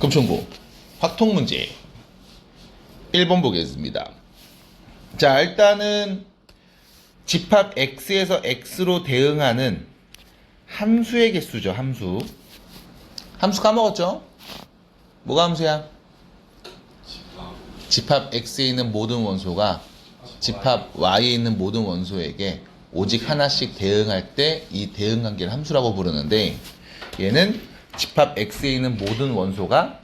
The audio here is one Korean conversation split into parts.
금천고 확통 문제 1번 보겠습니다. 자, 일단은 집합 x에서 x로 대응하는 함수의 개수죠. 함수 까먹었죠? 뭐가 함수야? 집합 x에 있는 모든 원소가 집합 y에 있는 모든 원소에게 오직 하나씩 대응할 때 이 대응 관계를 함수라고 부르는데, 얘는 집합 x에 있는 모든 원소가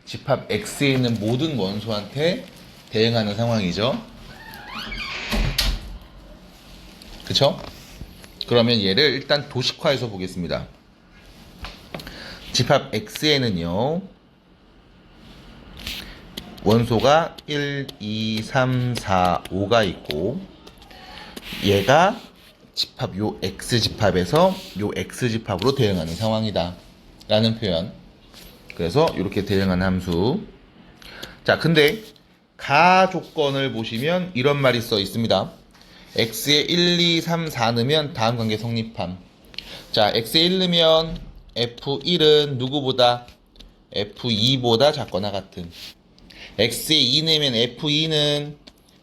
집합 x에 있는 모든 원소한테 대응하는 상황이죠. 그쵸? 그러면 얘를 일단 도식화해서 보겠습니다. 집합 x에는요, 원소가 1, 2, 3, 4, 5가 있고, 얘가 집합 요 x집합에서 요 x집합으로 대응하는 상황이다 라는 표현. 그래서 이렇게 대응하는 함수. 자, 근데 가 조건을 보시면 이런 말이 써 있습니다. x에 1, 2, 3, 4 넣으면 다음 관계 성립함. 자, x에 1 넣으면 f1은 누구보다? f2보다 작거나 같음. x에 2 넣으면 f2는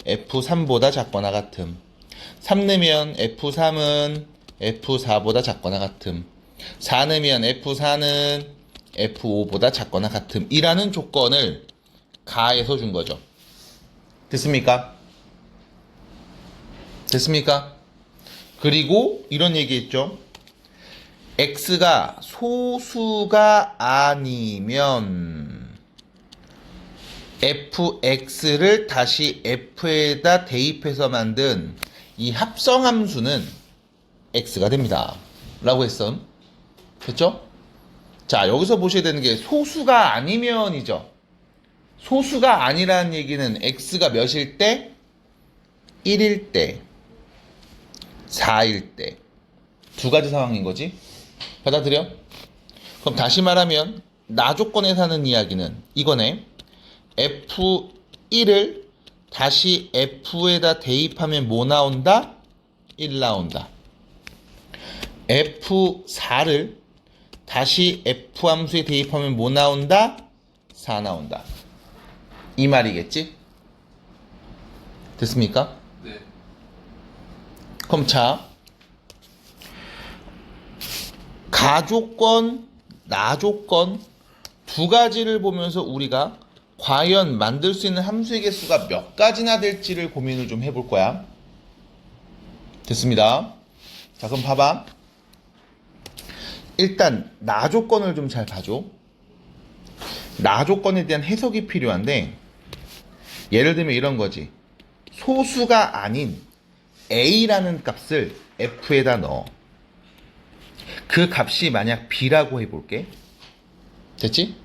f3보다 작거나 같음. 3 넣으면 f3은 f4보다 작거나 같음. 4 넣으면 f4는 f5보다 작거나 같음 이라는 조건을 가에서 준 거죠. 됐습니까? 됐습니까? 그리고 이런 얘기 했죠. x가 소수가 아니면 fx를 다시 f에다 대입해서 만든 이 합성함수는 x가 됩니다 라고 했음. 됐죠? 자, 여기서 보셔야 되는 게 소수가 아니면이죠. 소수가 아니라는 얘기는 x가 몇일 때? 1일 때, 4일 때. 두 가지 상황인 거지. 받아들여? 그럼 다시 말하면 나 조건에 사는 이야기는 이거네. f1을 다시 f에다 대입하면 뭐 나온다? 1 나온다. f4를 다시 f 함수에 대입하면 뭐 나온다? 4 나온다. 이 말이겠지? 됐습니까? 네. 그럼 자, 가조건, 나조건 두 가지를 보면서 우리가 과연 만들 수 있는 함수의 개수가 몇 가지나 될지를 고민을 좀 해볼 거야. 됐습니다. 자, 그럼 봐봐. 일단 나 조건을 좀 잘 봐줘. 나 조건에 대한 해석이 필요한데, 예를 들면 이런 거지. 소수가 아닌 a라는 값을 f에다 넣어. 그 값이 만약 b라고 해볼게. 됐지?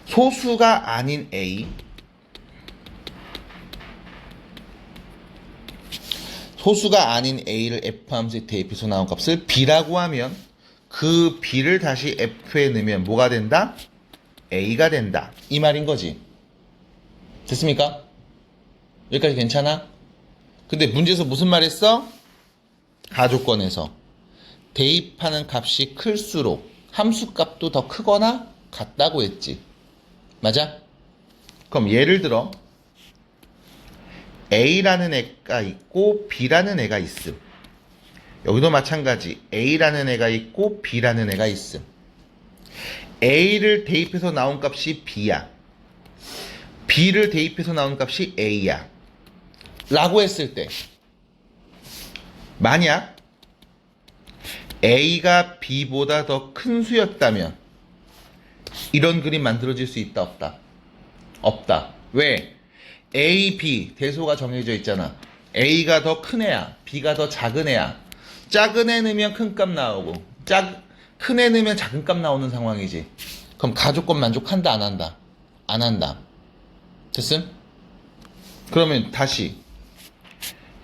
소수가 아닌 a, 소수가 아닌 a를 f 함수에 대입해서 나온 값을 b라고 하면 그 b를 다시 f에 넣으면 뭐가 된다? a가 된다. 이 말인 거지. 됐습니까? 여기까지 괜찮아? 근데 문제에서 무슨 말 했어? 가조건에서 대입하는 값이 클수록 함수 값도 더 크거나 같다고 했지. 맞아? 그럼 예를 들어 a라는 애가 있고 b라는 애가 있음. 여기도 마찬가지. a라는 애가 있고 b라는 애가 있음. a를 대입해서 나온 값이 b야. b를 대입해서 나온 값이 a야. 라고 했을 때, 만약 a가 b보다 더 큰 수였다면 이런 그림 만들어질 수 있다, 없다? 없다. 왜? a, b 대소가 정해져 있잖아. a가 더 큰 애야, b가 더 작은 애야. 작은 애 넣으면 큰 값 나오고 큰 애 넣으면 작은 값 나오는 상황이지. 그럼 가조건 만족한다, 안 한다? 안 한다. 됐음? 그러면 다시,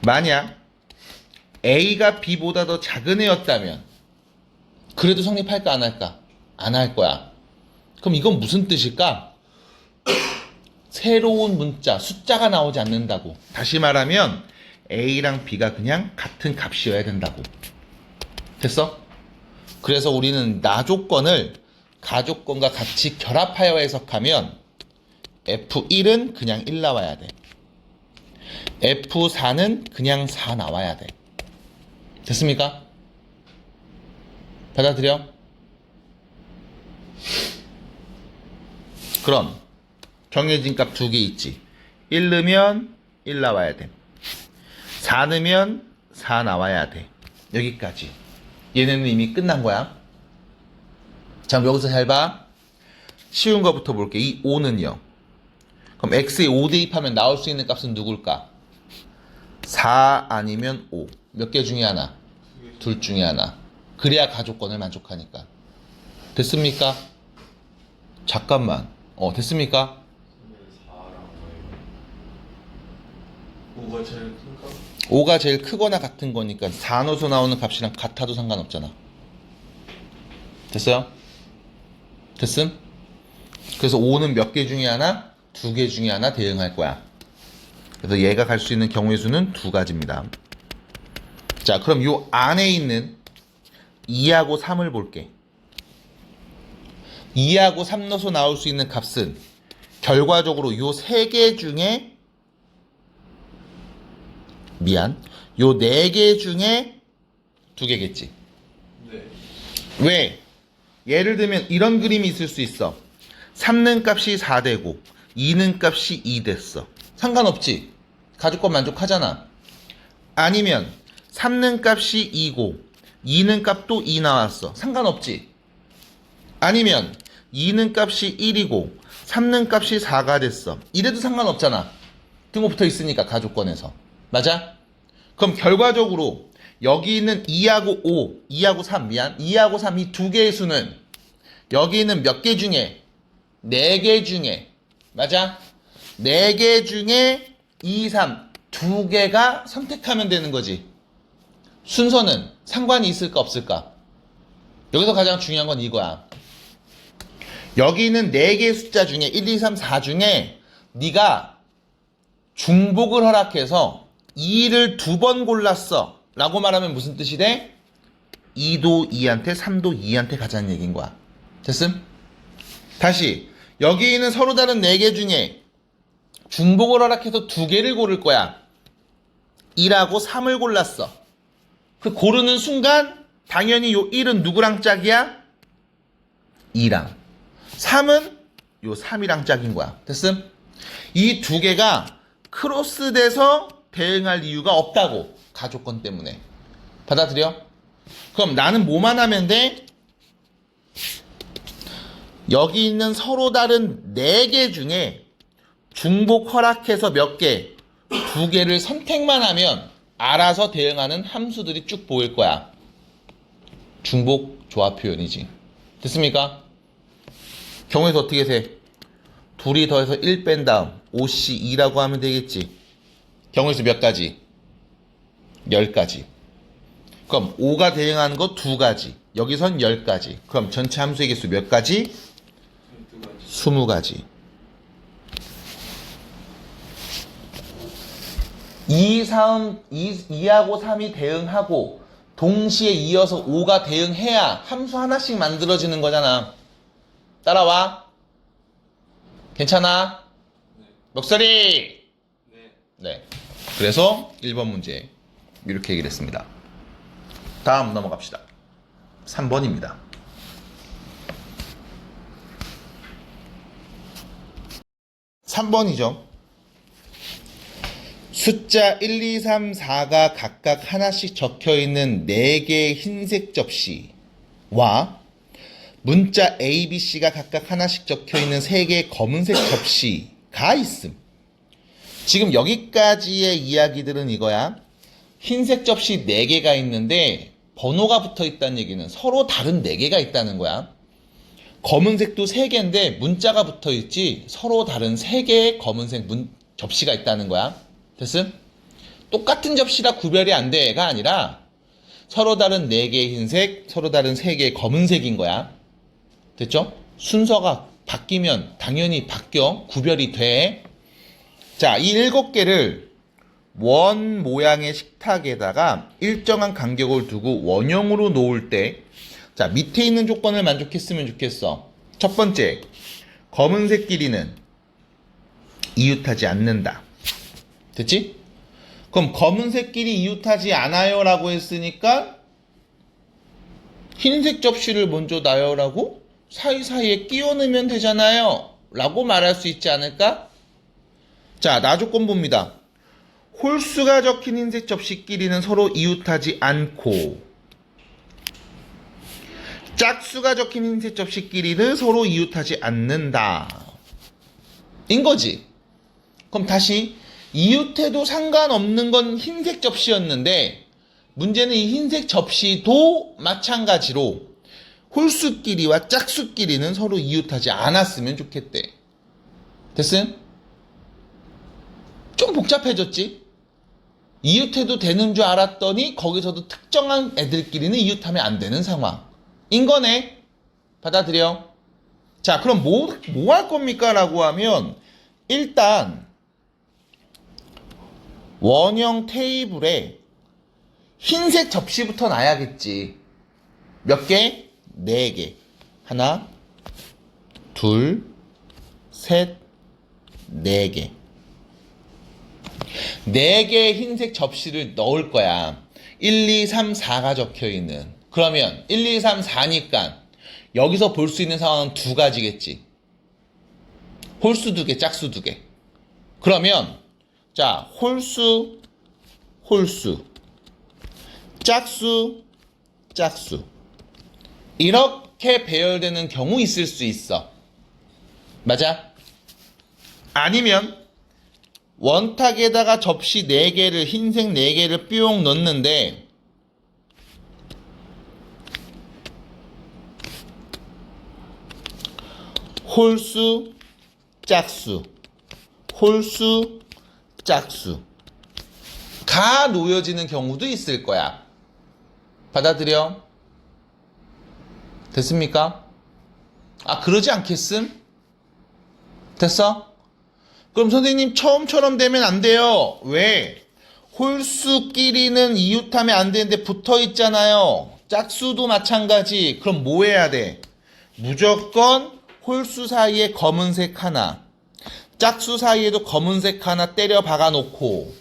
만약 a가 b보다 더 작은 애였다면 그래도 성립할까, 안 할까? 안 할 거야. 그럼 이건 무슨 뜻일까? 새로운 문자, 숫자가 나오지 않는다고. 다시 말하면 a랑 b가 그냥 같은 값이어야 된다고. 됐어? 그래서 우리는 나 조건을 가족권과 같이 결합하여 해석하면 F1은 그냥 1 나와야 돼. F4는 그냥 4 나와야 돼. 됐습니까? 받아들여? 그럼 정해진 값 두 개 있지. 1 넣으면 1 나와야 돼. 4 넣으면 4 나와야 돼. 여기까지. 얘네는 이미 끝난 거야. 자, 여기서 잘 봐. 쉬운 거부터 볼게. 이 5는요. 그럼 x에 5 대입하면 나올 수 있는 값은 누굴까? 4 아니면 5. 몇 개 중에 하나? 둘 중에 하나. 그래야 가족권을 만족하니까. 됐습니까? 잠깐만. 됐습니까? 5가 제일 큰가? 5가 제일 크거나 같은 거니까 4 넣어서 나오는 값이랑 같아도 상관없잖아. 됐어요? 됐음? 그래서 5는 몇 개 중에 하나? 2개 중에 하나 대응할 거야. 그래서 얘가 갈 수 있는 경우의 수는 2가지입니다. 자, 그럼 요 안에 있는 2하고 3을 볼게. 2하고 3 넣어서 나올 수 있는 값은 결과적으로 요 3개 중에 요 4개 중에 2개겠지. 네. 왜? 예를 들면 이런 그림이 있을 수 있어. 3는 값이 4 되고 2는 값이 2 됐어. 상관없지. 가족권 만족하잖아. 아니면 3는 값이 2고 2는 값도 2 나왔어. 상관없지. 아니면 2는 값이 1이고 3는 값이 4가 됐어. 이래도 상관없잖아. 등호 붙어 있으니까 가족권에서. 맞아? 그럼 결과적으로 여기 있는 2하고 5, 2하고 3 2하고 3 이 두 개의 수는 여기 있는 몇 개 중에 4개 중에 맞아? 4개 중에 2, 3 두 개가 선택하면 되는 거지. 순서는 상관이 있을까 없을까? 여기서 가장 중요한 건 이거야. 여기 있는 4개의 숫자 중에 1, 2, 3, 4 중에 네가 중복을 허락해서 2를 2번 골랐어 라고 말하면 무슨 뜻이 돼? 2도 2한테 3도 2한테 가자는 얘기인 거야. 됐음? 다시 여기 있는 서로 다른 4개 중에 중복을 허락해서 2개를 고를 거야. 1하고 3을 골랐어. 그 고르는 순간 당연히 요 1은 누구랑 짝이야? 2랑. 3은 요 3이랑 짝인 거야. 됐음? 이 두 개가 크로스돼서 대응할 이유가 없다고. 가족권 때문에. 받아들여? 그럼 나는 뭐만 하면 돼? 여기 있는 서로 다른 4개 중에 중복 허락해서 몇 개? 2개를 선택만 하면 알아서 대응하는 함수들이 쭉 보일 거야. 중복 조합 표현이지. 됐습니까? 경우에서 어떻게 돼? 둘이 더해서 1 뺀 다음 5C2라고 하면 되겠지. 경우의 수 몇 가지? 10가지. 그럼 5가 대응하는 거 2가지. 여기선 10가지. 그럼 전체 함수의 개수 몇 가지? 20가지. 2하고 3이 대응하고 동시에 이어서 5가 대응해야 함수 하나씩 만들어지는 거잖아. 따라와. 괜찮아? 네. 목소리! 네. 네. 그래서 1번 문제 이렇게 얘기를 했습니다. 다음 넘어갑시다. 3번입니다. (3번이죠) 숫자 1, 2, 3, 4가 각각 하나씩 적혀있는 4개의 흰색 접시와 문자 A, B, C가 각각 하나씩 적혀있는 3개의 검은색 접시가 있음. 지금 여기까지의 이야기들은 이거야. 흰색 접시 4개가 있는데 번호가 붙어있다는 얘기는 서로 다른 4개가 있다는 거야. 검은색도 3개인데 문자가 붙어있지 서로 다른 3개의 검은색 접시가 있다는 거야. 됐음? 똑같은 접시라 구별이 안 돼가 아니라 서로 다른 4개의 흰색, 서로 다른 3개의 검은색인 거야. 됐죠? 순서가 바뀌면 당연히 바뀌어. 구별이 돼. 자, 이 7개를 원 모양의 식탁에다가 일정한 간격을 두고 원형으로 놓을 때, 자, 밑에 있는 조건을 만족했으면 좋겠어. 첫 번째, 검은색 끼리는 이웃하지 않는다. 됐지? 그럼 검은색 끼리 이웃하지 않아요 라고 했으니까 흰색 접시를 먼저 놔요 라고 사이사이에 끼워 넣으면 되잖아요 라고 말할 수 있지 않을까? 자, 나조건 봅니다. 홀수가 적힌 흰색 접시끼리는 서로 이웃하지 않고 짝수가 적힌 흰색 접시끼리는 서로 이웃하지 않는다. 인 거지. 그럼 다시 이웃해도 상관없는 건 흰색 접시였는데 문제는 이 흰색 접시도 마찬가지로 홀수끼리와 짝수끼리는 서로 이웃하지 않았으면 좋겠대. 됐음? 좀 복잡해졌지? 이웃해도 되는 줄 알았더니 거기서도 특정한 애들끼리는 이웃하면 안 되는 상황인 거네. 받아들여. 자, 그럼 뭐 할 겁니까? 라고 하면 일단 원형 테이블에 흰색 접시부터 놔야겠지. 몇 개? 4개. 하나, 둘, 셋, 4개. 4개의 흰색 접시를 넣을 거야. 1, 2, 3, 4가 적혀 있는. 그러면 1, 2, 3, 4니까 여기서 볼 수 있는 상황은 두 가지겠지. 홀수 2개, 짝수 2개. 그러면 자, 홀수, 짝수, 이렇게 배열되는 경우 있을 수 있어. 맞아? 아니면 원탁에다가 접시 4개를, 흰색 4개를 뿅 넣는데 홀수, 짝수 가 놓여지는 경우도 있을 거야. 받아들여? 됐습니까? 아, 그러지 않겠음? 됐어? 그럼 선생님 처음처럼 되면 안 돼요. 왜? 홀수끼리는 이웃하면 안 되는데 붙어 있잖아요. 짝수도 마찬가지. 그럼 뭐 해야 돼? 무조건 홀수 사이에 검은색 하나, 짝수 사이에도 검은색 하나 때려 박아 놓고,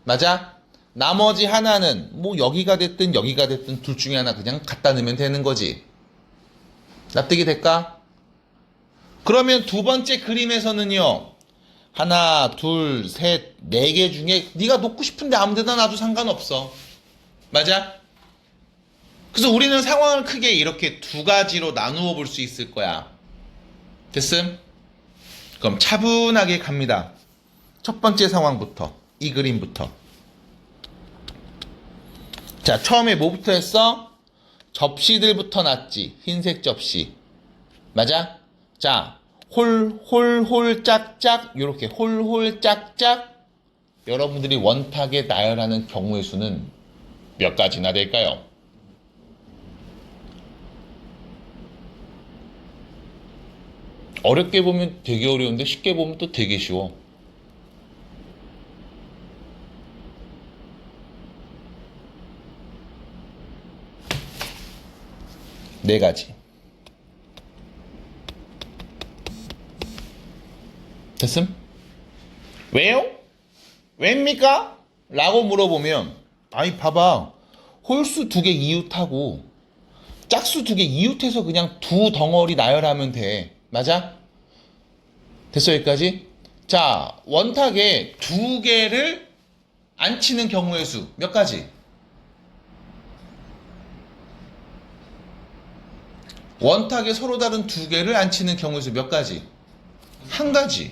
맞아? 나머지 하나는 뭐 여기가 됐든 여기가 됐든 둘 중에 하나 그냥 갖다 넣으면 되는 거지. 납득이 될까? 그러면 두 번째 그림에서는요, 하나, 둘, 셋, 4개 중에 네가 놓고 싶은데 아무 데나 놔도 상관없어. 맞아? 그래서 우리는 상황을 크게 이렇게 두 가지로 나누어 볼 수 있을 거야. 됐음? 그럼 차분하게 갑니다. 첫 번째 상황부터, 이 그림부터. 자, 처음에 뭐부터 했어? 접시들부터 놨지. 흰색 접시. 맞아? 자, 홀, 짝짝, 요렇게 홀, 짝짝. 여러분들이 원탁에 나열하는 경우의 수는 몇 가지나 될까요? 어렵게 보면 되게 어려운데 쉽게 보면 또 되게 쉬워. 네 가지. 됐음? 왜요? 왜입니까? 라고 물어보면, 아니 봐봐, 홀수 2개 이웃하고 짝수 2개 이웃해서 그냥 두 덩어리 나열하면 돼. 맞아? 됐어, 여기까지? 자, 원탁에 2개를 안 치는 경우의 수 몇 가지? 원탁에 서로 다른 2개를 안 치는 경우의 수 몇 가지? 한 가지.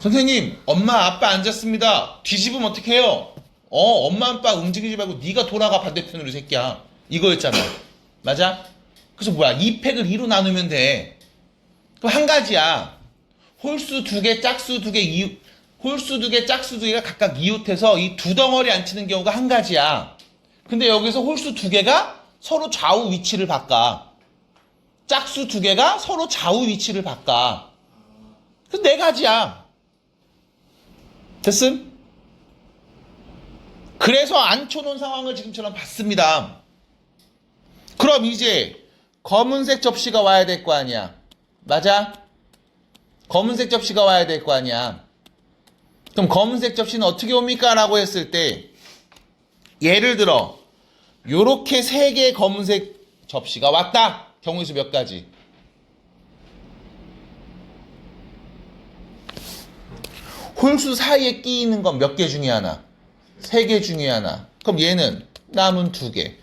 선생님, 엄마 아빠 앉았습니다. 뒤집으면 어떡해요? 엄마 아빠 움직이지 말고 네가 돌아가 반대편으로, 이 새끼야. 이거였잖아. 맞아? 그래서 뭐야, 2팩을 2로 나누면 돼. 그럼 한 가지야. 홀수 2개, 짝수 2개, 이웃. 홀수 2개, 짝수 2개가 각각 이웃해서 이 두 덩어리 안 치는 경우가 한 가지야. 근데 여기서 홀수 2개가 서로 좌우 위치를 바꿔. 짝수 2개가 서로 좌우 위치를 바꿔. 그래서 4가지야. 됐음? 그래서 안 쳐놓은 상황을 지금처럼 봤습니다. 그럼 이제 검은색 접시가 와야 될 거 아니야. 맞아? 검은색 접시가 와야 될 거 아니야. 그럼 검은색 접시는 어떻게 옵니까? 라고 했을 때 예를 들어 요렇게 3개의 검은색 접시가 왔다. 경우의 수 몇 가지? 홀수 사이에 끼이는 건 몇 개 중에 하나? 3개 중에 하나. 그럼 얘는 남은 2개.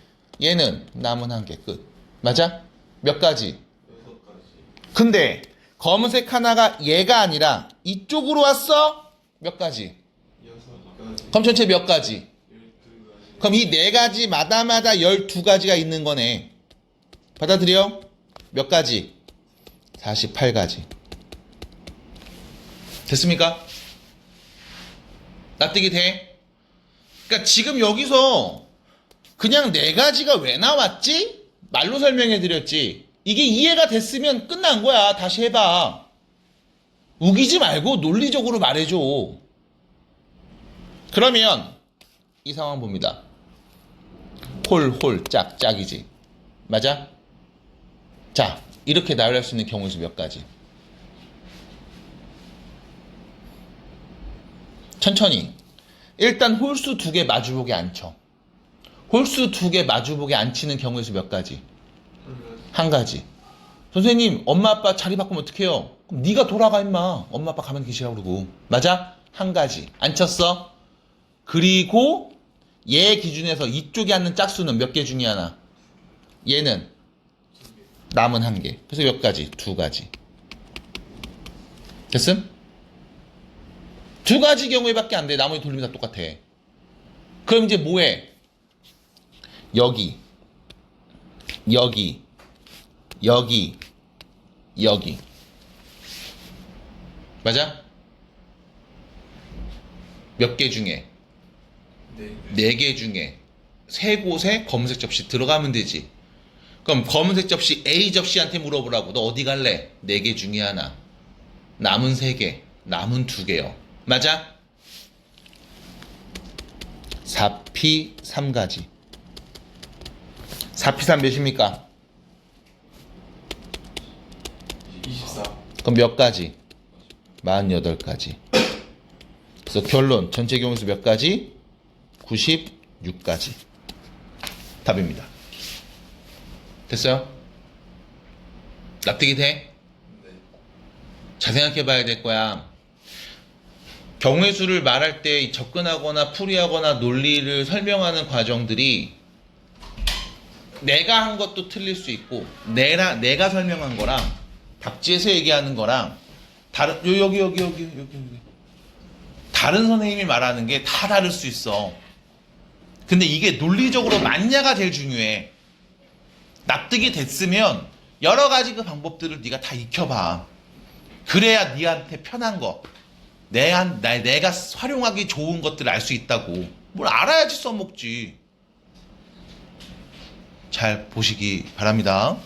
얘는 남은 1개. 끝. 맞아? 몇 가지? 6가지. 근데 검은색 하나가 얘가 아니라 이쪽으로 왔어? 몇 가지? 6가지. 그럼 전체 몇 가지? 12가지. 그럼 이 4가지마다마다 12가지가 있는 거네. 받아들여? 몇 가지? 48가지. 됐습니까? 납득이 돼? 그러니까 지금 여기서 그냥 4가지가 왜 나왔지? 말로 설명해 드렸지. 이게 이해가 됐으면 끝난 거야. 다시 해봐. 우기지 말고 논리적으로 말해줘. 그러면 이 상황 봅니다. 홀, 짝, 짝이지. 맞아? 자, 이렇게 나열할 수 있는 경우의 수 몇 가지? 천천히. 일단 홀수 2개 마주보게 앉혀. 홀수 2개 마주보게 앉히는 경우의 수 몇 가지? 1가지. 1가지. 선생님, 엄마 아빠 자리 바꾸면 어떡해요? 그럼 네가 돌아가 임마. 엄마 아빠 가만히 계시라고 그러고. 맞아? 1가지. 앉혔어? 그리고 얘 기준에서 이쪽에 앉는 짝수는 몇 개 중에 하나? 얘는 남은 1개. 그래서 몇 가지? 2가지. 됐음? 2가지 경우에밖에 안 돼. 나머지 돌리면 다 똑같아. 그럼 이제 뭐해? 여기, 여기, 여기, 여기. 맞아? 몇 개 중에? 네. 4개 중에 3곳에 검은색 접시 들어가면 되지. 그럼 검은색 접시 A 접시한테 물어보라고. 너 어디 갈래? 4개 중에 하나. 남은 3개, 남은 2개요. 맞아? 4P 3가지. 4P 3 몇입니까? 24. 그럼 몇 가지? 48가지. 그래서 결론 전체 경우의 수 몇 가지? 96가지. 답입니다. 됐어요? 납득이 돼? 네. 잘 생각해 봐야 될 거야. 경우의 수를 말할 때 접근하거나 풀이하거나 논리를 설명하는 과정들이 내가 한 것도 틀릴 수 있고 내가 설명한 거랑 답지에서 얘기하는 거랑 다른 여기 다른 선생님이 말하는 게 다 다를 수 있어. 근데 이게 논리적으로 맞냐가 제일 중요해. 납득이 됐으면 여러 가지 그 방법들을 네가 다 익혀봐. 그래야 네한테 편한 거, 내가 활용하기 좋은 것들을 알 수 있다고. 뭘 알아야지 써먹지. 잘 보시기 바랍니다.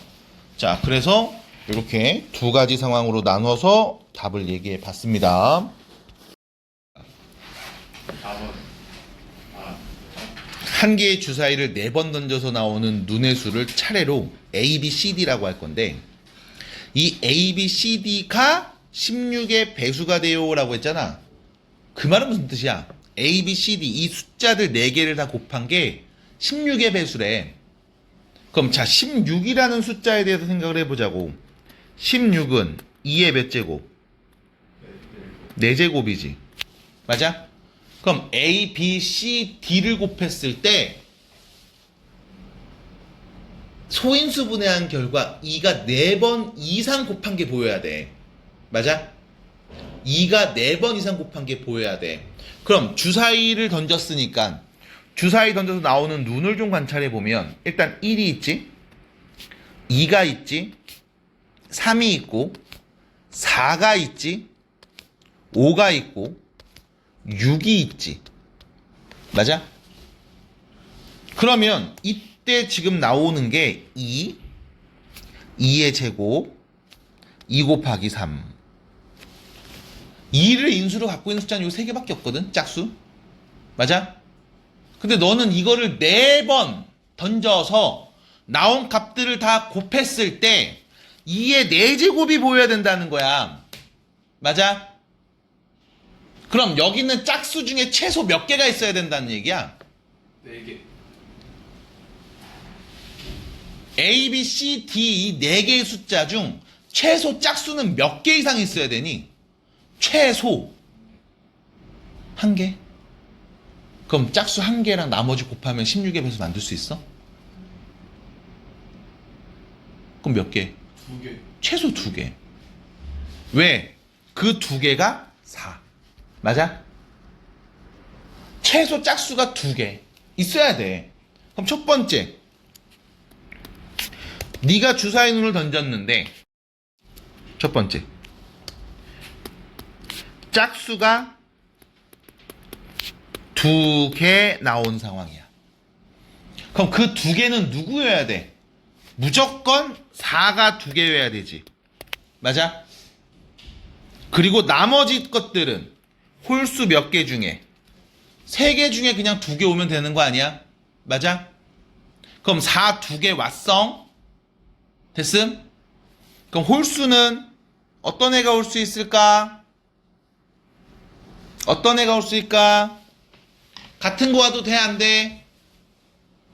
자, 그래서 이렇게 2가지 상황으로 나눠서 답을 얘기해 봤습니다. 4번. 한 개의 주사위를 4번 던져서 나오는 눈의 수를 차례로 A, B, C, D라고 할 건데, 이 A, B, C, D가 16의 배수가 돼요 라고 했잖아. 그 말은 무슨 뜻이야? A, B, C, D 이 숫자들 4개를 다 곱한 게 16의 배수래. 그럼 자, 16이라는 숫자에 대해서 생각을 해보자고. 16은 2의 몇 제곱? 4제곱이지. 맞아? 그럼 A, B, C, D를 곱했을 때 소인수분해한 결과 2가 4번 이상 곱한 게 보여야 돼. 맞아? 2가 4번 이상 곱한 게 보여야 돼. 그럼 주사위를 던졌으니까 주사위 던져서 나오는 눈을 좀 관찰해 보면 일단 1이 있지, 2가 있지, 3이 있고, 4가 있지, 5가 있고, 6이 있지. 맞아? 그러면 이때 지금 나오는 게 2의 제곱, 2 곱하기 3. 2를 인수로 갖고 있는 숫자는 요 3개밖에 없거든, 짝수. 맞아? 근데 너는 이거를 4번 던져서 나온 값들을 다 곱했을 때 2의 4제곱이 보여야 된다는 거야. 맞아? 그럼 여기 있는 짝수 중에 최소 몇 개가 있어야 된다는 얘기야? 4개. A, B, C, D 이 4개의 숫자 중 최소 짝수는 몇 개 이상 있어야 되니? 최소 1개? 그럼 짝수 1개랑 나머지 곱하면 16의 배수 만들 수 있어? 그럼 몇 개? 2개. 최소 2개. 왜? 그 2개가 4. 맞아? 최소 짝수가 2개 있어야 돼. 그럼 첫 번째, 네가 주사위 눈을 던졌는데 첫 번째 짝수가 2개 나온 상황이야. 그럼 그 2개는 누구여야 돼? 무조건 4가 2개여야 되지. 맞아? 그리고 나머지 것들은 홀수 몇 개 중에 3개 중에 그냥 2개 오면 되는 거 아니야? 맞아? 그럼 4 2개 왔어? 됐음? 그럼 홀수는 어떤 애가 올 수 있을까? 어떤 애가 올 수 있을까? 같은 거 와도 돼, 안 돼?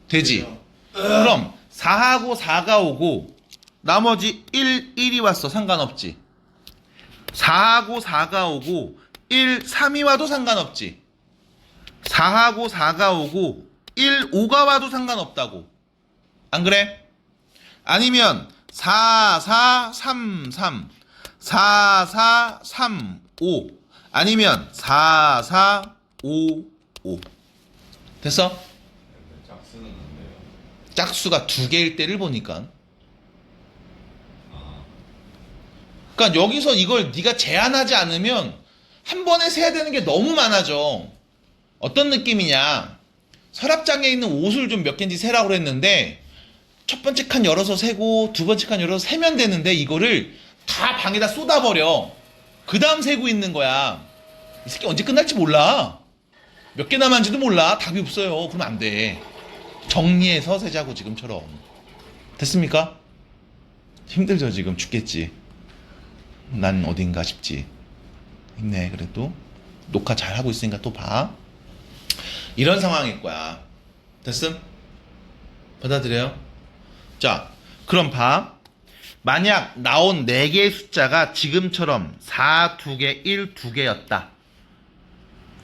되지. 그럼 4하고 4가 오고 나머지 1이 왔어. 상관없지. 4하고 4가 오고 3이 와도 상관없지. 4하고 4가 오고 5가 와도 상관없다고. 안 그래? 아니면 4, 4, 3, 3, 4, 4, 3, 5 아니면 4, 4, 5, 5 됐어? 짝수는 안 돼요. 짝수가 2개일 때를 보니까. 그러니까 여기서 이걸 네가 제한하지 않으면 한 번에 세야 되는 게 너무 많아져. 어떤 느낌이냐? 서랍장에 있는 옷을 좀 몇 개인지 세라고 그랬는데 첫 번째 칸 열어서 세고 두 번째 칸 열어서 세면 되는데 이거를 다 방에다 쏟아버려. 그 다음 세고 있는 거야. 이 새끼 언제 끝날지 몰라. 몇 개 남았는지도 몰라. 답이 없어요. 그러면 안 돼. 정리해서 세자고 지금처럼. 됐습니까? 힘들죠 지금. 죽겠지. 난 어딘가 싶지. 힘내 그래도. 녹화 잘하고 있으니까 또 봐. 이런 상황일 거야. 됐음? 받아들여요? 자, 그럼 봐. 만약 나온 4개의 숫자가 지금처럼 4 2개, 1 2개였다.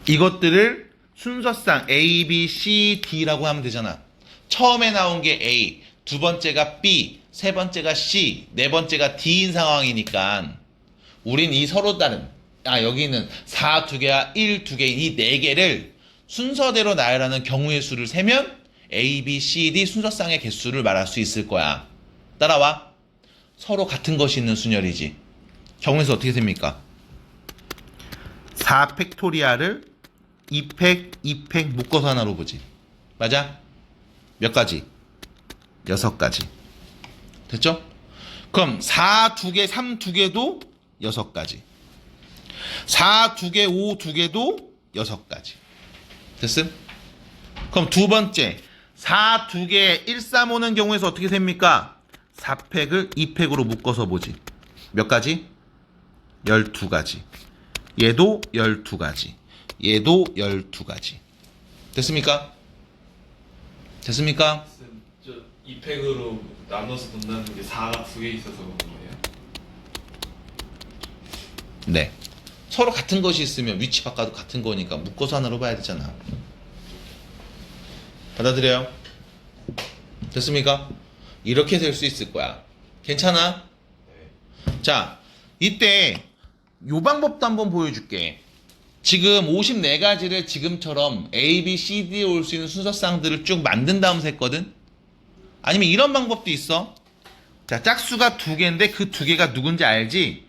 이것들을 순서상 A, B, C, D라고 하면 되잖아. 처음에 나온 게 A, 두 번째가 B, 세 번째가 C, 네 번째가 D인 상황이니까 우린 이 서로 다른 여기는 4 2개와 1 2개인 이 4개를 순서대로 나열하는 경우의 수를 세면 A, B, C, D 순서상의 개수를 말할 수 있을 거야. 따라와. 서로 같은 것이 있는 순열이지. 경우에서 어떻게 셉니까? 4 팩토리알을 2팩, 2팩 묶어서 하나로 보지. 맞아? 몇 가지? 6가지. 됐죠? 그럼 4 2개, 3 2개도 6가지. 4 2개, 5 2개도 6가지. 됐음? 그럼 두 번째 4 2개 1, 3, 5는 경우에서 어떻게 셉니까? 4팩을 2팩으로 묶어서 보지. 몇 가지? 12가지. 얘도 12가지. 얘도 12가지. 됐습니까? 됐습니까? 쌤, 저 2팩으로 나눠서 본다는 게 4가 2개 있어서 그런 거예요? 네. 서로 같은 것이 있으면 위치 바꿔도 같은 거니까 묶어서 하나로 봐야 되잖아. 받아들여요? 됐습니까? 이렇게 될 수 있을 거야. 괜찮아? 네. 자, 이때 요 방법도 한번 보여줄게. 지금 54가지를 지금처럼 A, B, C, D에 올 수 있는 순서상들을 쭉 만든 다음 셌거든? 아니면 이런 방법도 있어. 자, 짝수가 2개인데 그 2개가 누군지 알지?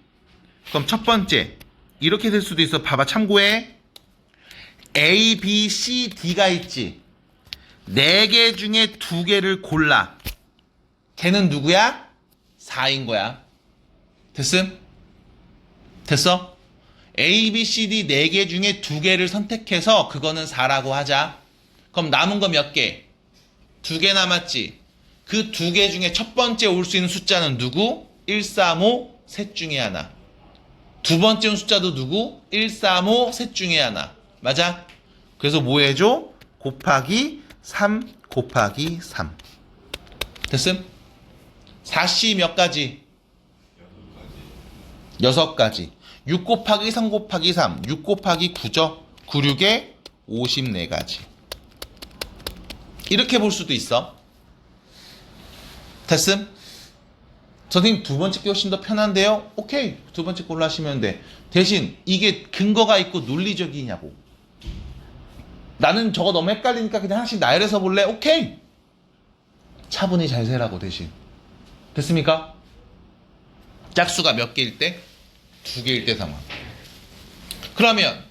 그럼 첫 번째 이렇게 될 수도 있어. 봐봐, 참고해. A, B, C, D가 있지. 4개 중에 2개를 골라. 걔는 누구야? 4인 거야. 됐음? 됐어? A, B, C, D 4개 중에 2개를 선택해서 그거는 4라고 하자. 그럼 남은 거 몇 개? 2개 남았지. 그 두 개 중에 첫 번째 올 수 있는 숫자는 누구? 1, 3, 5 셋 중에 하나. 두 번째 온 숫자도 누구? 1, 3, 5 셋 중에 하나. 맞아? 그래서 뭐 해줘? 곱하기 3 곱하기 3. 됐음? 4씨 몇 가지? 6가지. 6 곱하기 3 곱하기 3. 6 곱하기 9죠? 9, 6에 54가지. 이렇게 볼 수도 있어. 됐음? 선생님 두 번째 게 훨씬 더 편한데요? 오케이. 두 번째 걸로 하시면 돼. 대신 이게 근거가 있고 논리적이냐고. 나는 저거 너무 헷갈리니까 그냥 하나씩 나열해서 볼래? 오케이. 차분히 잘 세라고 대신. 됐습니까? 짝수가 몇 개일 때? 2개일 때 상황. 그러면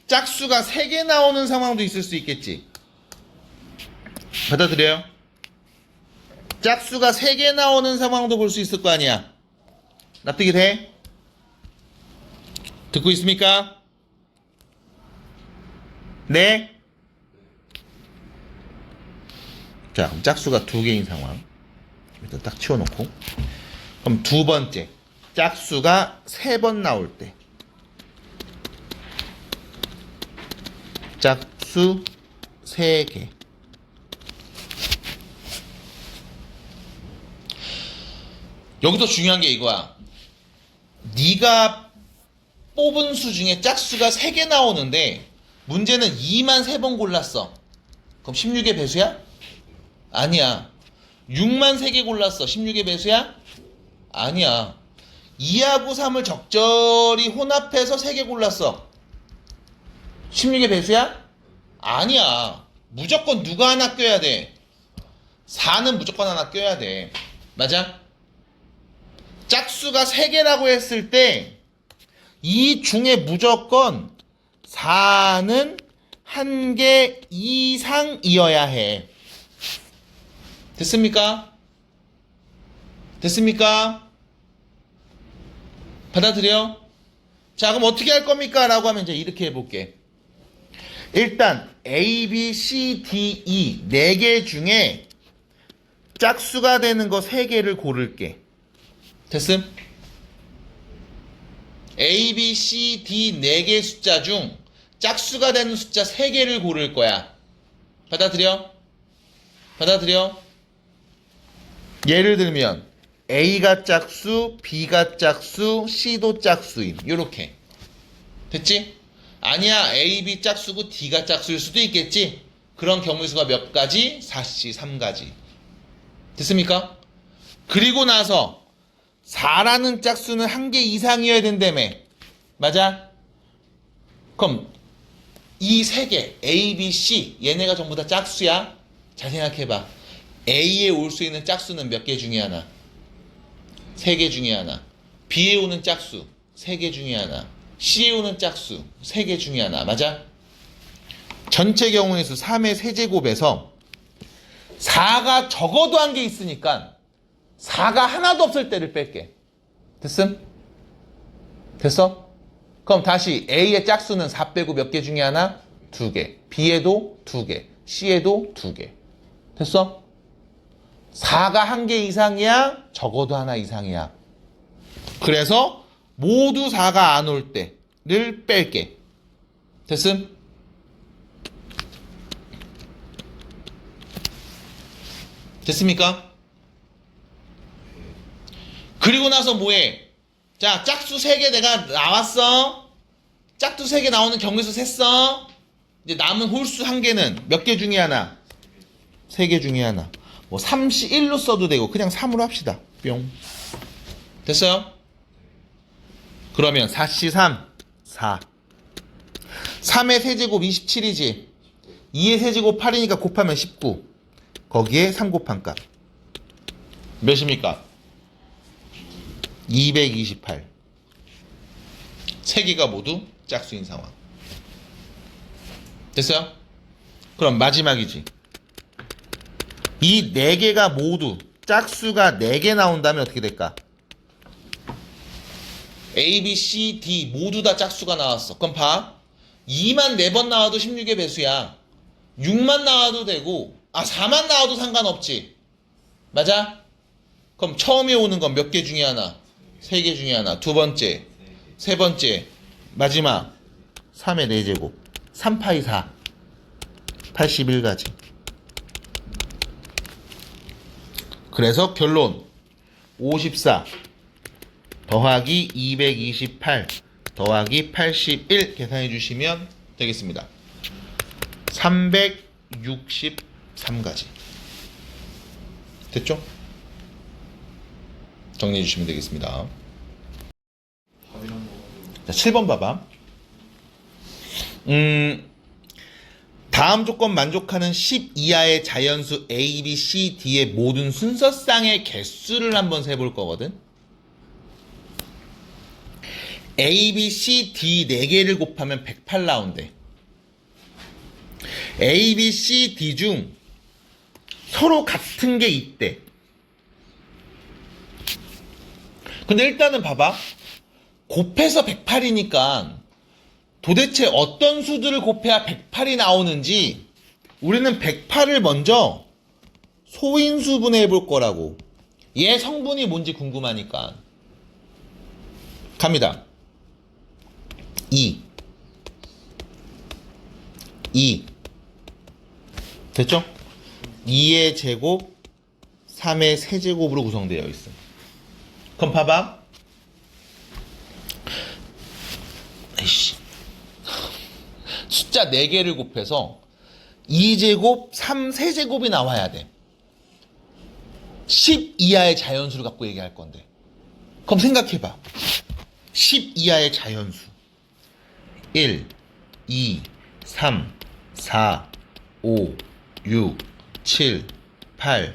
짝수가 3개 나오는 상황도 있을 수 있겠지. 받아들여요? 짝수가 3개 나오는 상황도 볼 수 있을 거 아니야. 납득이 돼? 듣고 있습니까? 네? 자, 그럼 짝수가 2개인 상황. 일단 딱 치워놓고. 그럼 두 번째. 짝수가 3번 나올 때. 짝수 3개. 여기서 중요한 게 이거야. 네가 뽑은 수 중에 짝수가 3개 나오는데 문제는 2만 3번 골랐어. 그럼 16의 배수야? 아니야. 6만 3개 골랐어. 16의 배수야? 아니야. 2하고 3을 적절히 혼합해서 3개 골랐어. 16의 배수야? 아니야. 무조건 누가 하나 껴야 돼? 4는 무조건 하나 껴야 돼. 맞아? 짝수가 3개라고 했을 때 이 중에 무조건 4는 1개 이상이어야 해. 됐습니까? 됐습니까? 받아들여? 자, 그럼 어떻게 할 겁니까? 라고 하면 이제 이렇게 해볼게. 일단 A, B, C, D, E 4개 중에 짝수가 되는 거 3개를 고를게. 됐음? A, B, C, D 4개 숫자 중 짝수가 되는 숫자 3개를 고를 거야. 받아들여? 받아들여? 예를 들면 A가 짝수, B가 짝수, C도 짝수임. 요렇게. 됐지? 아니야. A, B 짝수고 D가 짝수일 수도 있겠지? 그런 경우의 수가 몇 가지? 4씨 3가지. 됐습니까? 그리고 나서 4라는 짝수는 1개 이상이어야 된다며. 맞아? 그럼 이 3개 A, B, C 얘네가 전부 다 짝수야? 잘 생각해봐. A에 올 수 있는 짝수는 몇 개 중에 하나? 3개 중에 하나. B에 오는 짝수 3개 중에 하나. C에 오는 짝수 3개 중에 하나. 맞아? 전체 경우의 수 3의 세제곱에서 4가 적어도 1개 있으니까 4가 하나도 없을 때를 뺄게. 됐음? 됐어? 그럼 다시 A의 짝수는 4 빼고 몇 개 중에 하나? 2개. B에도 2개. C에도 2개. 됐어? 4가 1개 이상이야? 적어도 하나 이상이야. 그래서 모두 4가 안 올 때를 뺄게. 됐음? 됐습니까? 그리고 나서 뭐해? 자, 짝수 3개 내가 나왔어. 짝수 3개 나오는 경우에서 셌어. 이제 남은 홀수 1개는 몇 개 중에 하나? 3개 중에 하나. 뭐 3씨 1로 써도 되고 그냥 3으로 합시다. 뿅. 됐어요? 그러면 4씨 3, 4. 3의 세제곱 27이지. 2의 세제곱 8이니까 곱하면 19. 거기에 3 곱한 값. 몇입니까? 228. 3개가 모두 짝수인 상황. 됐어요? 그럼 마지막이지. 이 4개가 모두 짝수가 4개 나온다면 어떻게 될까? A, B, C, D 모두 다 짝수가 나왔어. 그럼 봐. 2만 4번 나와도 16의 배수야. 6만 나와도 되고 4만 나와도 상관없지. 맞아? 그럼 처음에 오는 건 몇 개 중에 하나? 3개 중에 하나. 두 번째, 세 번째, 마지막 3의 4제곱 3파이 4 81가지. 그래서 결론 54 더하기 228 더하기 81 계산해 주시면 되겠습니다. 363가지. 됐죠? 정리해 주시면 되겠습니다. 답이란 거. 자, 7번 봐봐. 다음 조건 만족하는 10 이하의 자연수 A, B, C, D의 모든 순서쌍의 개수를 한번 세볼 거거든. A, B, C, D 4개를 곱하면 108 나온대. A, B, C, D 중 서로 같은 게 있대. 근데 일단은 봐봐. 곱해서 108이니까 도대체 어떤 수들을 곱해야 108이 나오는지 우리는 108을 먼저 소인수분해 해볼 거라고. 얘 성분이 뭔지 궁금하니까. 갑니다. 2 됐죠? 2의 제곱 3의 세제곱으로 구성되어 있어. 그럼 봐봐. 에이씨. 숫자 4개를 곱해서 2제곱 3세제곱이 나와야 돼. 10 이하의 자연수를 갖고 얘기할 건데. 그럼 생각해봐. 10 이하의 자연수 1, 2, 3, 4, 5, 6, 7, 8,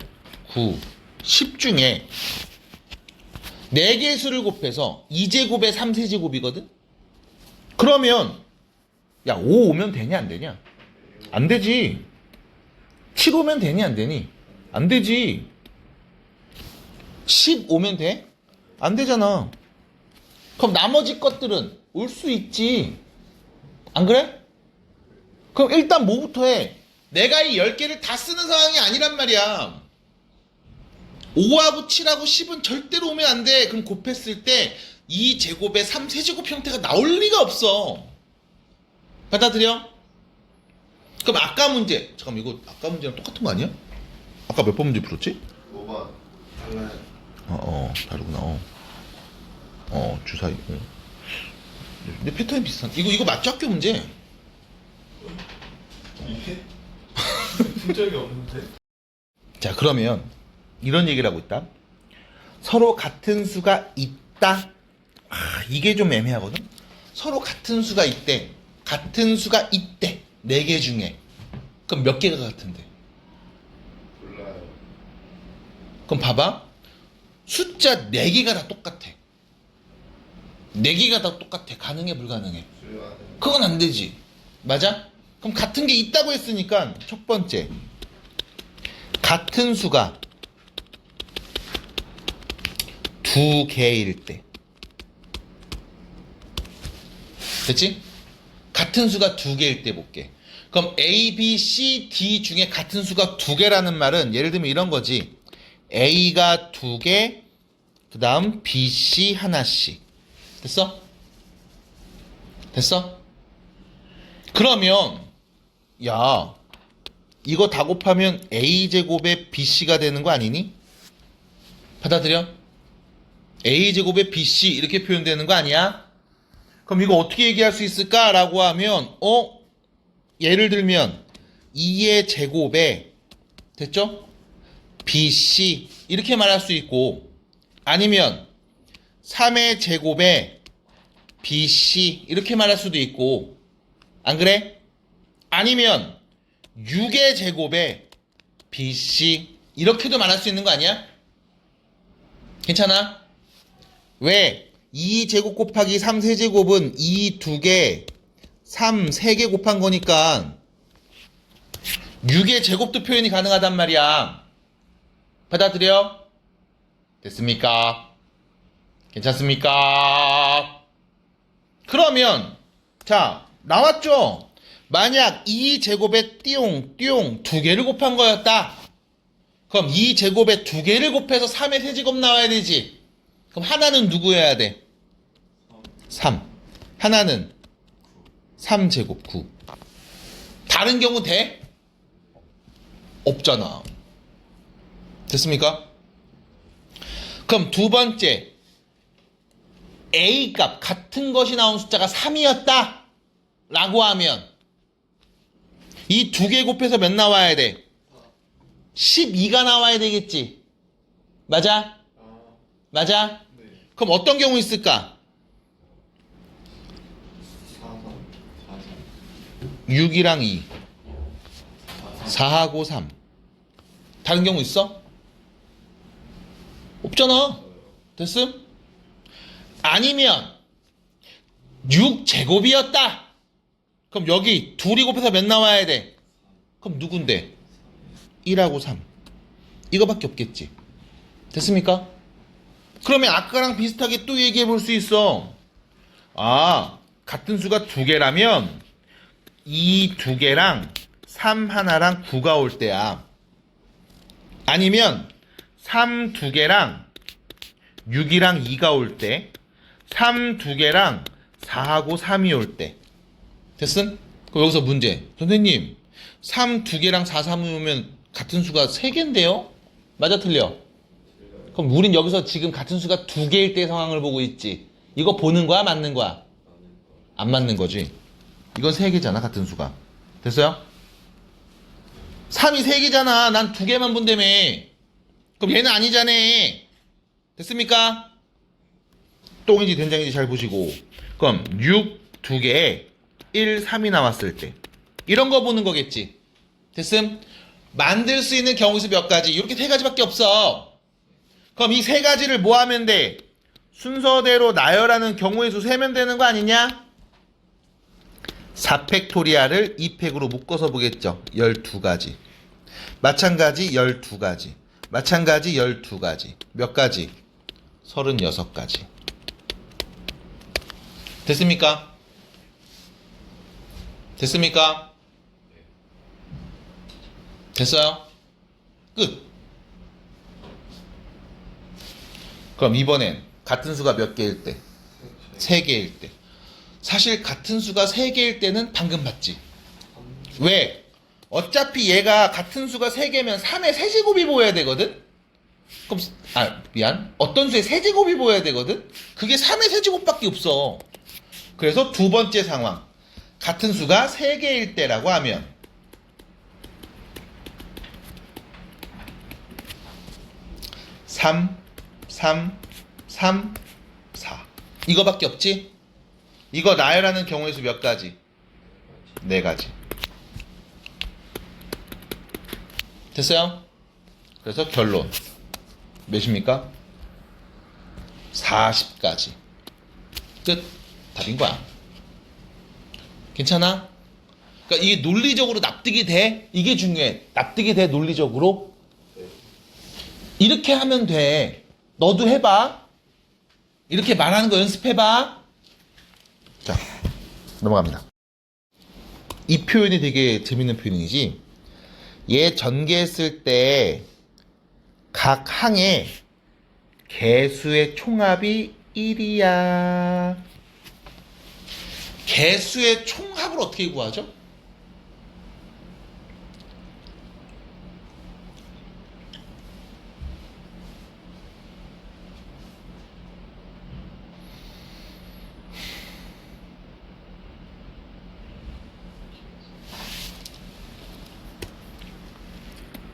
9, 10 중에 4개 수를 곱해서 2제곱에 3세제곱이거든? 그러면 야, 5 오면 되냐 안 되냐? 안 되지. 7 오면 되니 안 되니? 안 되지. 10 오면 돼? 안 되잖아. 그럼 나머지 것들은 올 수 있지. 안 그래? 그럼 일단 뭐부터 해? 내가 이 10개를 다 쓰는 상황이 아니란 말이야. 5하고 7하고 10은 절대로 오면 안 돼. 그럼 곱했을 때 2제곱에 3세제곱 형태가 나올 리가 없어. 받아들여? 그럼 아까 문제, 잠깐만 이거 아까 문제랑 똑같은 거 아니야? 아까 몇 번 문제 풀었지? 5번 달라요. 다르구나. 주사위. 근데 패턴이 비슷한. 이거 맞죠? 학교 문제? 이게? 푼 적이 없는데? 자, 그러면 이런 얘기를 하고 있다. 서로 같은 수가 있다. 이게 좀 애매하거든. 서로 같은 수가 있대. 같은 수가 있대. 4개 중에. 그럼 몇 개가 같은데? 몰라요. 그럼 봐봐. 숫자 4개가 다 똑같아. 4개가 다 똑같아. 가능해, 불가능해? 그건 안 되지. 맞아? 그럼 같은 게 있다고 했으니까 첫 번째. 같은 수가 2개일 때. 됐지? 같은 수가 2개일 때 볼게. 그럼 A, B, C, D 중에 같은 수가 2개라는 말은 예를 들면 이런 거지. A가 2개, 그 다음 B, C 하나씩. 됐어? 됐어? 그러면 야, 이거 다 곱하면 A제곱에 BC가 되는 거 아니니? 받아들여? A제곱에 BC 이렇게 표현되는 거 아니야? 그럼 이거 어떻게 얘기할 수 있을까라고 하면 예를 들면 2의 제곱에 됐죠? BC 이렇게 말할 수 있고 아니면 3의 제곱에 BC 이렇게 말할 수도 있고 안 그래? 아니면 6의 제곱에 BC 이렇게도 말할 수 있는 거 아니야? 괜찮아? 왜? 2제곱 곱하기 3세제곱은 2 2개 3 3개 곱한 거니까 6의 제곱도 표현이 가능하단 말이야. 받아들여? 됐습니까? 괜찮습니까? 그러면 자 나왔죠? 만약 2제곱에 띠용 2개를 곱한 거였다. 그럼 2제곱에 2개를 곱해서 3의 세제곱 나와야 되지. 그럼 하나는 누구여야 돼? 3. 하나는 3제곱 9. 다른 경우 돼? 없잖아. 됐습니까? 그럼 두 번째, A 값 같은 것이 나온 숫자가 3이었다 라고 하면 이 2개 곱해서 몇 나와야 돼? 12가 나와야 되겠지. 맞아? 맞아? 네. 그럼 어떤 경우 있을까? 6이랑 2 4하고 3. 다른 경우 있어? 없잖아. 됐음? 아니면 6제곱이었다. 그럼 여기 둘이 곱해서 몇 나와야 돼? 그럼 누군데? 1하고 3. 이거밖에 없겠지. 됐습니까? 그러면 아까랑 비슷하게 또 얘기해 볼 수 있어. 아, 같은 수가 2개라면 이 2개랑 3 하나랑 9가 올 때야. 아니면 3 2개랑 6이랑 2가 올 때, 3 2개랑 4하고 3이 올 때. 됐음? 그럼 여기서 문제. 선생님, 3 2개랑 4, 3이 오면 같은 수가 3개인데요? 맞아, 틀려? 그럼 우린 여기서 지금 같은 수가 2개일 때 상황을 보고 있지. 이거 보는 거야, 맞는 거야? 안 맞는 거지. 이건 3개잖아, 같은 수가. 됐어요? 3이 3개잖아. 난 2개만 본다며. 그럼 얘는 아니잖아. 됐습니까? 똥인지 된장인지 잘 보시고. 그럼 6 2개에 1, 3이 나왔을 때 이런 거 보는 거겠지. 됐음? 만들 수 있는 경우 수 몇 가지? 이렇게 3가지밖에 없어. 그럼 이 3가지를 뭐 하면 돼? 순서대로 나열하는 경우의 수 세면 되는 거 아니냐? 4팩토리아를 2팩으로 묶어서 보겠죠. 12가지. 마찬가지 12가지. 마찬가지 12가지. 몇 가지? 36가지. 됐습니까? 됐습니까? 됐어요? 끝. 그럼 이번엔 같은 수가 몇 개일 때? 3개일 때. 사실 같은 수가 3개일 때는 방금 봤지. 왜? 어차피 얘가 같은 수가 3개면 3의 세제곱이 보여야 되거든? 그럼, 미안. 어떤 수의 세제곱이 보여야 되거든? 그게 3의 세제곱밖에 없어. 그래서 두 번째 상황. 같은 수가 3개일 때라고 하면 3, 3, 3, 4. 이거밖에 없지? 이거 나열하는 경우의 수 몇 가지? 4가지. 됐어요? 그래서 결론. 몇입니까? 40가지. 끝. 답인 거야. 괜찮아? 그러니까 이게 논리적으로 납득이 돼? 이게 중요해. 납득이 돼, 논리적으로? 이렇게 하면 돼. 너도 해봐. 이렇게 말하는 거 연습해봐. 자, 넘어갑니다. 이 표현이 되게 재밌는 표현이지. 얘 전개했을 때 각 항에 개수의 총합이 1이야. 개수의 총합을 어떻게 구하죠?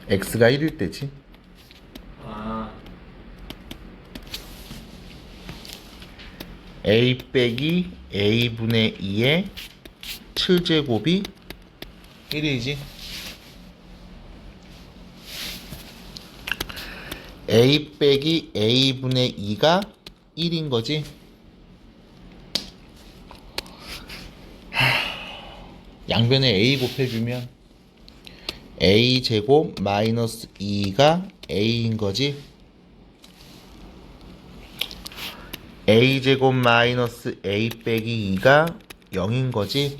x가 1일 때지. a 빼기 a분의 2의 7제곱이 1이지. a 빼기 a분의 2가 1인 거지. 양변에 a 곱해주면 a제곱 마이너스 2가 a인 거지. a제곱 마이너스 a 빼기 2가 0인 거지.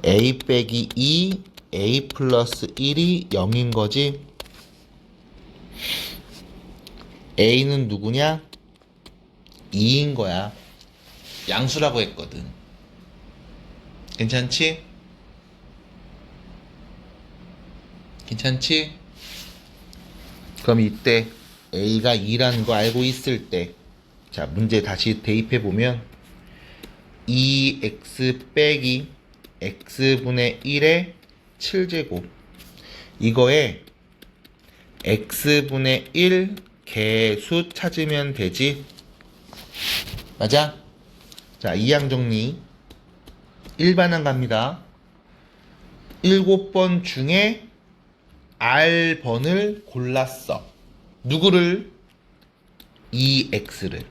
a 빼기 2 a 플러스 1이 0인 거지. a는 누구냐? 2인 거야. 양수라고 했거든. 괜찮지? 괜찮지? 그럼 이때 a가 2라는 거 알고 있을 때, 자, 문제 다시 대입해 보면 2x 빼기 x분의 1의 7제곱, 이거에 x분의 1 개수 찾으면 되지. 맞아? 자, 이항 정리. 1반항 갑니다. 7번 중에 R번을 골랐어. 누구를? 2x를.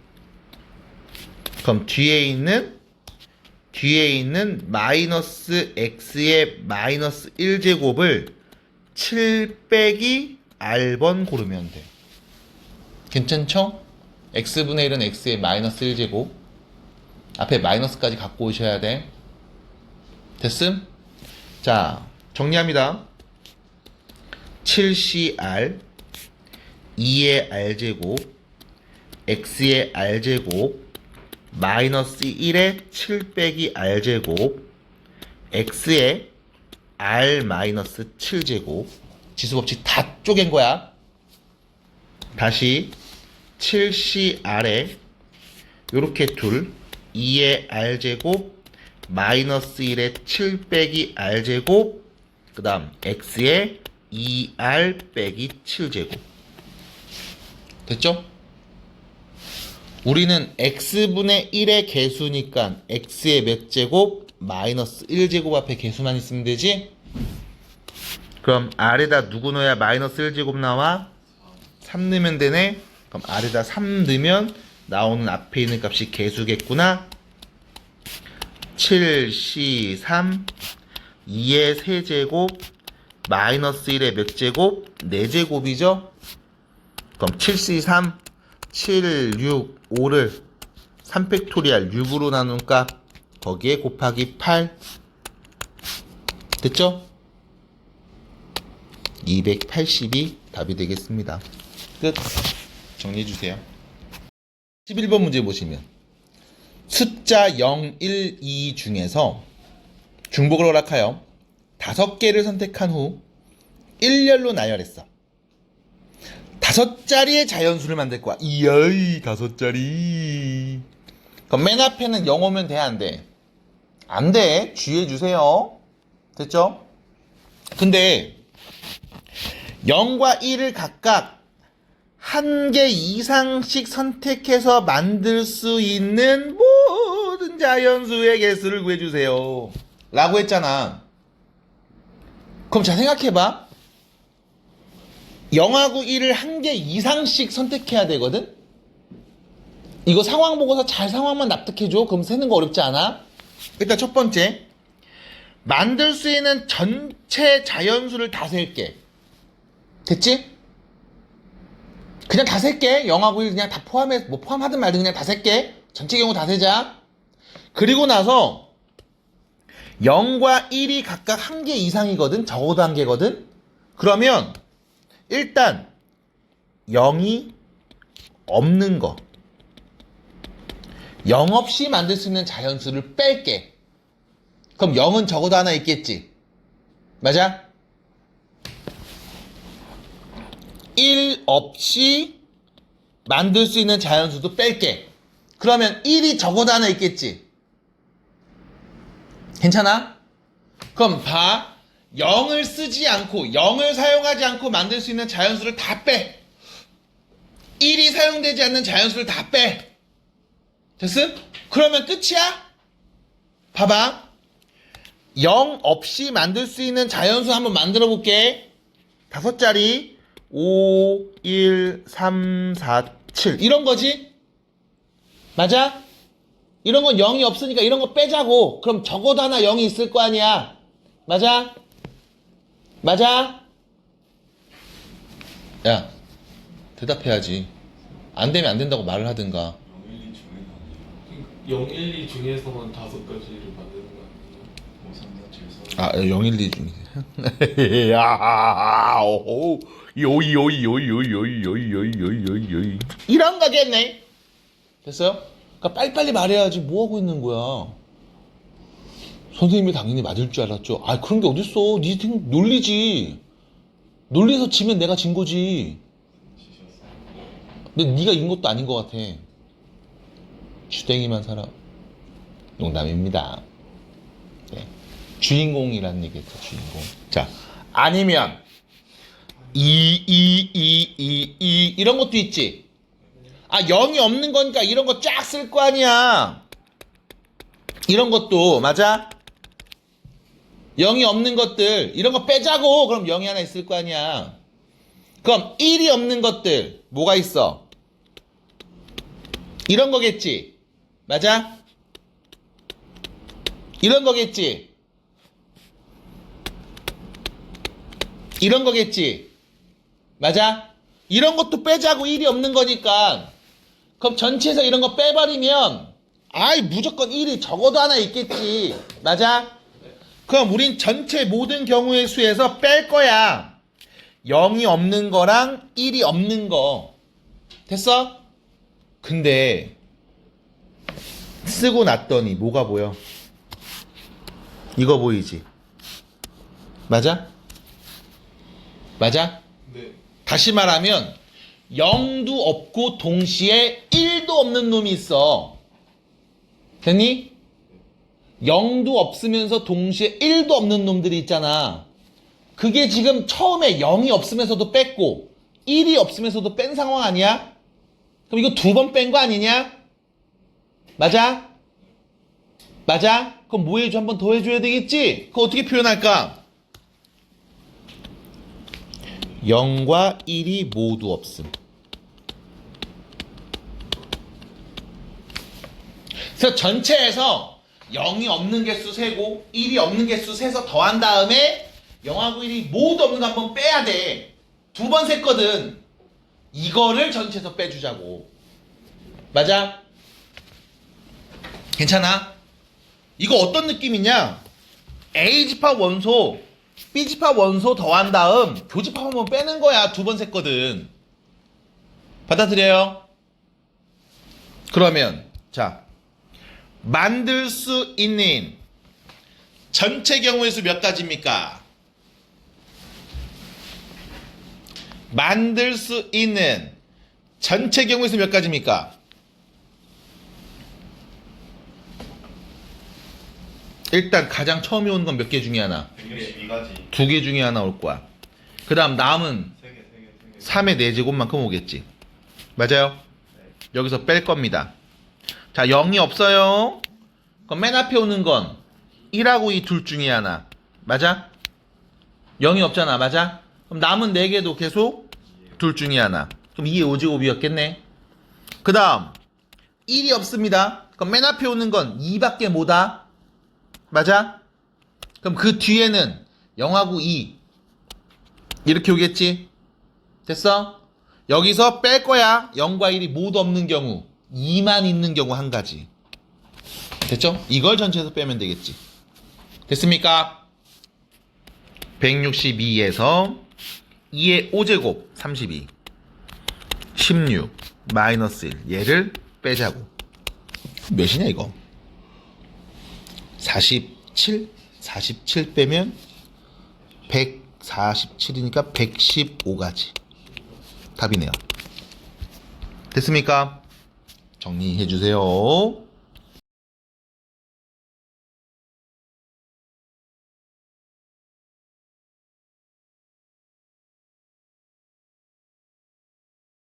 그럼 뒤에 있는 마이너스 x의 마이너스 1제곱을 7 빼기 R번 고르면 돼. 괜찮죠? x분의 1은 x의 마이너스 1제곱. 앞에 마이너스까지 갖고 오셔야 돼. 됐음? 자, 정리합니다. 7cr 2의 r제곱 x의 r제곱 마이너스 1의 7 빼기 r제곱 x의 r 마이너스 7제곱 지수법칙 다 쪼갠 거야. 다시 7cr에 요렇게 둘 2의 r제곱 마이너스 1의 7 빼기 r제곱 그 다음 x의 2r 빼기 7제곱 됐죠? 우리는 x분의 1의 개수니까 x의 몇 제곱? 마이너스 1제곱 앞에 개수만 있으면 되지? 그럼 r에다 누구 넣어야 마이너스 1제곱 나와? 3 넣으면 되네? 그럼 r에다 3 넣으면 나오는 앞에 있는 값이 개수겠구나. 7c3 2의 세제곱 마이너스 1의 몇 제곱? 4제곱이죠? 그럼 7c3 7, 6, 5를 3팩토리알 6으로 나눈 값 거기에 곱하기 8 됐죠? 280이 답이 되겠습니다. 끝. 정리해주세요. 11번 문제 보시면 숫자 0, 1, 2 중에서 중복을 허락하여 5개를 선택한 후 1열로 나열했어. 5자리의 자연수를 만들 거야. 이야이 5자리. 그럼 맨 앞에는 0 오면 돼, 안 돼? 안 돼. 주의해주세요. 됐죠? 근데 0과 1을 각각 1개 이상씩 선택해서 만들 수 있는 모든 자연수의 개수를 구해주세요 라고 했잖아. 그럼 잘 생각해봐. 0하고 1을 1개 이상씩 선택해야 되거든? 이거 상황 보고서 잘 상황만 납득해줘. 그럼 세는 거 어렵지 않아? 일단 첫 번째, 만들 수 있는 전체 자연수를 다 셀게. 됐지? 그냥 다 셀게. 0하고 1 그냥 다 포함하든 말든 그냥 다 셀게. 전체 경우 다 세자. 그리고 나서 0과 1이 각각 1개 이상이거든. 적어도 1개거든. 그러면 일단 0이 없는 거, 0 없이 만들 수 있는 자연수를 뺄게. 그럼 0은 적어도 하나 있겠지. 맞아? 1 없이 만들 수 있는 자연수도 뺄게. 그러면 1이 적어도 하나 있겠지. 괜찮아? 그럼 봐. 0을 쓰지 않고 0을 사용하지 않고 만들 수 있는 자연수를 다 빼. 1이 사용되지 않는 자연수를 다 빼. 됐음? 그러면 끝이야? 봐봐. 0 없이 만들 수 있는 자연수 한번 만들어 볼게. 5자리 5, 1, 3, 4, 7 이런 거지? 맞아? 이런 건 0이 없으니까 이런 거 빼자고. 그럼 적어도 하나 0이 있을 거 아니야. 맞아? 맞아? 야, 대답해야지. 안 되면 안 된다고 말을 하든가. 0, 1, 2 중에서만 5가지를 만드는 거 아니에요? 5, 3, 4, 7, 4. 아, 012 중이세요? 야, 오호. 요이. 이런 거겠네. 됐어요? 그러니까 빨리빨리 말해야지 뭐 하고 있는 거야. 선생님이 당연히 맞을 줄 알았죠. 아, 그런 게 어딨어. 니 논리지. 논리에서 지면 내가 진 거지. 근데 네가 이긴 것도 아닌 것 같아. 주댕이만 살아. 농담입니다. 네. 주인공이라는 얘기했죠. 주인공. 자, 아니면 이런 것도 있지. 아, 0이 없는 거니까 이런 거 쫙 쓸 거 아니야. 이런 것도 맞아? 0이 없는 것들 이런 거 빼자고. 그럼 0이 하나 있을 거 아니야. 그럼 1이 없는 것들 뭐가 있어? 이런 거겠지. 맞아? 이런 거겠지. 이런 거겠지. 맞아? 이런 것도 빼자고. 1이 없는 거니까. 그럼 전체에서 이런 거 빼버리면 아이 무조건 1이 적어도 하나 있겠지. 맞아? 그럼 우린 전체 모든 경우의 수에서 뺄 거야. 0이 없는 거랑 1이 없는 거. 됐어? 근데 쓰고 났더니 뭐가 보여? 이거 보이지? 맞아? 맞아? 네. 다시 말하면 0도 없고 동시에 1도 없는 놈이 있어. 됐니? 0도 없으면서 동시에 1도 없는 놈들이 있잖아. 그게 지금 처음에 0이 없으면서도 뺐고 1이 없으면서도 뺀 상황 아니야? 그럼 이거 두 번 뺀 거 아니냐? 맞아? 맞아? 그럼 뭐 해줘? 한 번 더 해줘야 되겠지? 그거 어떻게 표현할까? 0과 1이 모두 없음. 그래서 전체에서 0이 없는 개수 세고 1이 없는 개수 세서 더한 다음에 0하고 1이 모두 없는 거 한번 빼야 돼. 두 번 셌거든. 이거를 전체에서 빼주자고. 맞아? 괜찮아? 이거 어떤 느낌이냐? A집합 원소, B집합 원소 더한 다음 교집합 한번 빼는 거야. 두 번 셌거든. 받아들여요? 그러면 자, 만들 수 있는 전체 경우의 수 몇 가지입니까? 만들 수 있는 전체 경우의 수 몇 가지입니까? 일단 가장 처음에 오는 건 몇 개 중에 하나? 162가지. 두 개 중에 하나 올 거야. 그 다음 남은 3개. 3의 4제곱만큼 오겠지. 맞아요? 여기서 뺄 겁니다. 자, 0이 없어요. 그럼 맨 앞에 오는 건 1하고 2 둘 중에 하나. 맞아? 0이 없잖아. 맞아? 그럼 남은 4개도 계속 둘 중에 하나. 그럼 2의 5제곱이었겠네. 그 다음 1이 없습니다. 그럼 맨 앞에 오는 건 2밖에 못하. 맞아? 그럼 그 뒤에는 0하고 2 이렇게 오겠지? 됐어? 여기서 뺄 거야. 0과 1이 모두 없는 경우, 2만 있는 경우 한 가지. 됐죠? 이걸 전체에서 빼면 되겠지. 됐습니까? 162에서 2의 5제곱 32 16 마이너스 1 얘를 빼자고. 몇이냐 이거? 47? 47 빼면 147이니까 115가지. 답이네요. 됐습니까? 정리해 주세요.